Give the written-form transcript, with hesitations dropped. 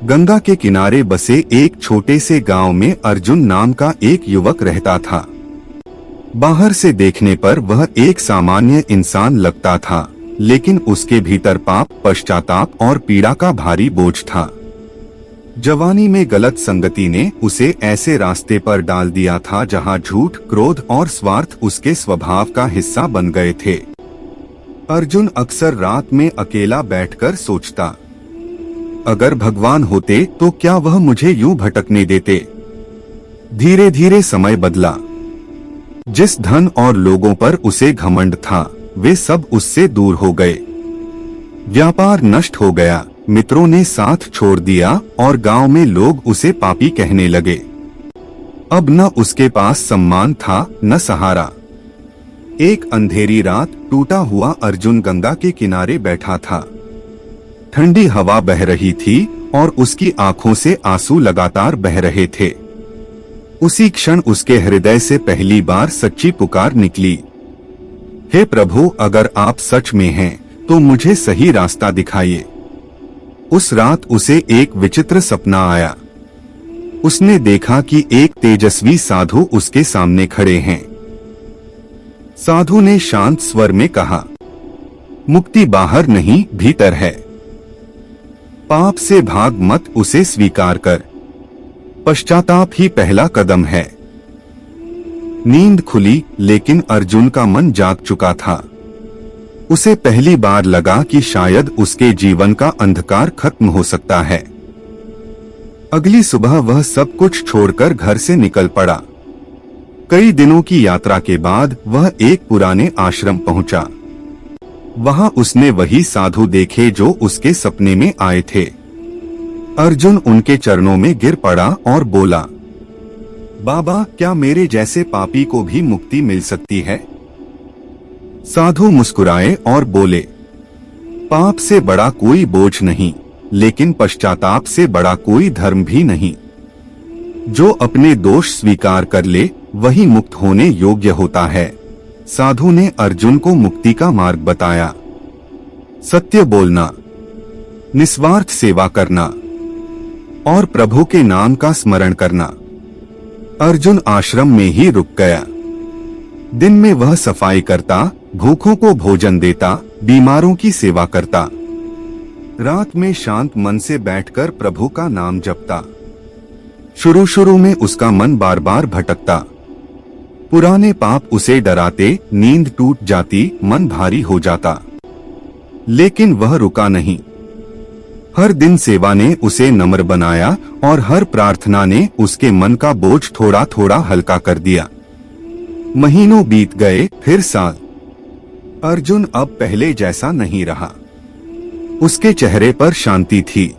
गंगा के किनारे बसे एक छोटे से गांव में अर्जुन नाम का एक युवक रहता था। बाहर से देखने पर वह एक सामान्य इंसान लगता था, लेकिन उसके भीतर पाप, पश्चाताप और पीड़ा का भारी बोझ था। जवानी में गलत संगति ने उसे ऐसे रास्ते पर डाल दिया था जहां झूठ, क्रोध और स्वार्थ उसके स्वभाव का हिस्सा बन गए थे। अर्जुन अक्सर रात में अकेला बैठकर सोचता, अगर भगवान होते तो क्या वह मुझे यूं भटकने देते। धीरे धीरे समय बदला। जिस धन और लोगों पर उसे घमंड था, वे सब उससे दूर हो गए। व्यापार नष्ट हो गया, मित्रों ने साथ छोड़ दिया और गांव में लोग उसे पापी कहने लगे। अब न उसके पास सम्मान था, न सहारा। एक अंधेरी रात टूटा हुआ अर्जुन गंगा के किनारे बैठा था। ठंडी हवा बह रही थी और उसकी आंखों से आंसू लगातार बह रहे थे। उसी क्षण उसके हृदय से पहली बार सच्ची पुकार निकली, हे प्रभु, अगर आप सच में हैं तो मुझे सही रास्ता दिखाइए। उस रात उसे एक विचित्र सपना आया। उसने देखा कि एक तेजस्वी साधु उसके सामने खड़े हैं। साधु ने शांत स्वर में कहा, मुक्ति बाहर नहीं, भीतर है। पाप से भाग मत, उसे स्वीकार कर। पश्चाताप ही पहला कदम है। नींद खुली, लेकिन अर्जुन का मन जाग चुका था। उसे पहली बार लगा कि शायद उसके जीवन का अंधकार खत्म हो सकता है। अगली सुबह वह सब कुछ छोड़कर घर से निकल पड़ा। कई दिनों की यात्रा के बाद वह एक पुराने आश्रम पहुंचा। वहां उसने वही साधु देखे जो उसके सपने में आए थे। अर्जुन उनके चरणों में गिर पड़ा और बोला, बाबा, क्या मेरे जैसे पापी को भी मुक्ति मिल सकती है? साधु मुस्कुराए और बोले, पाप से बड़ा कोई बोझ नहीं, लेकिन पश्चाताप से बड़ा कोई धर्म भी नहीं। जो अपने दोष स्वीकार कर ले वही मुक्त होने योग्य होता है। साधु ने अर्जुन को मुक्ति का मार्ग बताया। सत्य बोलना, निस्वार्थ सेवा करना और प्रभु के नाम का स्मरण करना। अर्जुन आश्रम में ही रुक गया। दिन में वह सफाई करता, भूखों को भोजन देता, बीमारों की सेवा करता। रात में शांत मन से बैठकर प्रभु का नाम जपता। शुरू में उसका मन बार बार भटकता। पुराने पाप उसे डराते, नींद टूट जाती, मन भारी हो जाता। लेकिन वह रुका नहीं। हर दिन सेवा ने उसे नम्र बनाया और हर प्रार्थना ने उसके मन का बोझ थोड़ा थोड़ा हल्का कर दिया। महीनों बीत गए, फिर साल। अर्जुन अब पहले जैसा नहीं रहा। उसके चेहरे पर शांति थी,